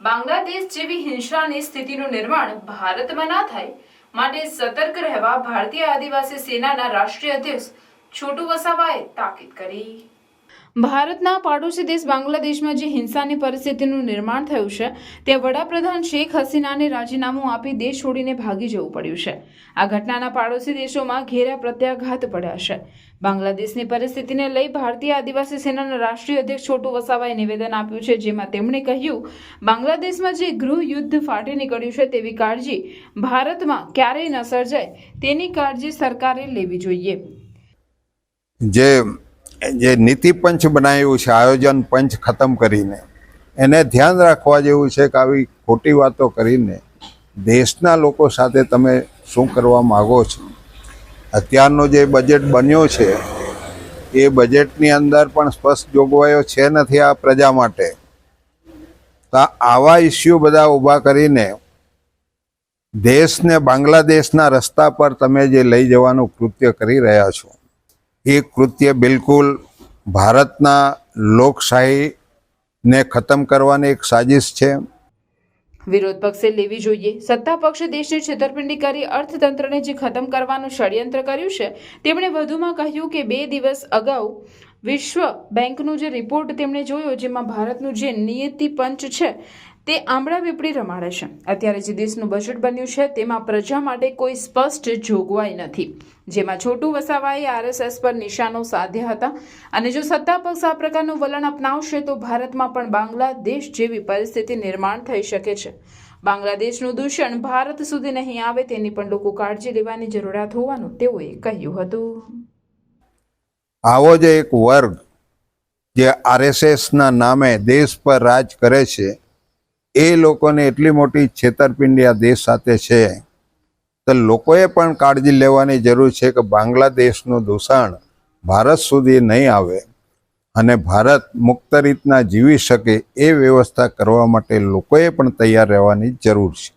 બાંગ્લાદેશ જેવી હિંસાની સ્થિતિનું નિર્માણ ભારતમાં ના થાય માટે સતર્ક રહેવા ભારતીય આદિવાસી સેનાના રાષ્ટ્રીય અધ્યક્ષ છોટુ વસાવાએ તાકીદ કરી। ભારતના પાડોશી દેશ બાંગ્લાદેશમાં જે હિંસાની પરિસ્થિતિનું નિર્માણ થયું છે તે વડાપ્રધાન શેખ હસીનાને રાજીનામું આપી દેશ છોડીને ભાગી જવું પડ્યું છે। આ ઘટનાના પાડોશી દેશોમાં ઘેરા પ્રત્યાઘાત પડ્યા છે। બાંગ્લાદેશની પરિસ્થિતિને લઈ ભારતીય આદિવાસી સેનાના રાષ્ટ્રીય અધ્યક્ષ છોટુ વસાવાએ નિવેદન આપ્યું છે, જેમાં તેમણે કહ્યું, બાંગ્લાદેશમાં જે ગૃહ યુદ્ધ ફાટી નીકળ્યું છે તેવી કાળજી ભારતમાં ક્યારેય ન સર્જાય તેની કાળજી સરકારે લેવી જોઈએ। જે નીતિ પંચ બનાવ્યું છે, આયોજન પંચ ખતમ કરીને એને ધ્યાન રાખવા જેવું છે કે આવી ખોટી વાતો કરીને દેશના લોકો સાથે તમે શું કરવા માગો છો। અત્યારનો જે બજેટ બન્યો છે એ બજેટની અંદર પણ સ્પષ્ટ જોગવાઈઓ છે નથી આ પ્રજા માટે। તો આવા ઇસ્યુ બધા ઊભા કરીને દેશને બાંગ્લાદેશના રસ્તા પર તમે જે લઈ જવાનું કૃત્ય કરી રહ્યા છો એ કૃત્ય બિલકુલ ભારતના લોકશાહીને ખતમ કરવાની એક સાજિશ છે। વિરોધ પક્ષે લેવી જોઈએ। સત્તા પક્ષે દેશની છેતરપિંડી કરી અર્થતંત્રને જે ખતમ કરવાનું ષડયંત્ર કર્યું છે। તેમણે વધુમાં કહ્યું કે 2 દિવસ અગાઉ વિશ્વ બેંકનો જે રિપોર્ટ તેમણે જોયો, જેમાં ભારતનું જે નીતિ પંચ છે તે આંબળા પીપળી રમાડે છે। અત્યારે જે દેશનું બજેટ બન્યું છે તેમાં પ્રજા માટે કોઈ સ્પષ્ટ જોગવાઈ નથી, જેમાં છોટુ વસાવાએ આરએસએસ પર નિશાનો સાધ્યા હતા અને જો સત્તા પક્ષ આ પ્રકારનું વલણ અપનાવશે તો ભારતમાં પણ બાંગ્લાદેશ જેવી પરિસ્થિતિ નિર્માણ થઈ શકે છે। બાંગ્લાદેશનું દૂષણ ભારત સુધી નહીં આવે તેની પણ લોકો કાળજી લેવાની જરૂરિયાત હોવાનું તેઓએ કહ્યું હતું। આવો જ એક વર્ગ જે આરએસએસના નામે દેશ પર રાજ કરે છે એ લોકોને એટલી મોટી છેતરપિંડી આ દેશ સાથે છે તો લોકોએ પણ કાળજી લેવાની જરૂર છે કે બાંગ્લાદેશનું દૂષણ ભારત સુધી નહીં આવે અને ભારત મુક્ત રીતના જીવી શકે એ વ્યવસ્થા કરવા માટે લોકોએ પણ તૈયાર રહેવાની જરૂર છે।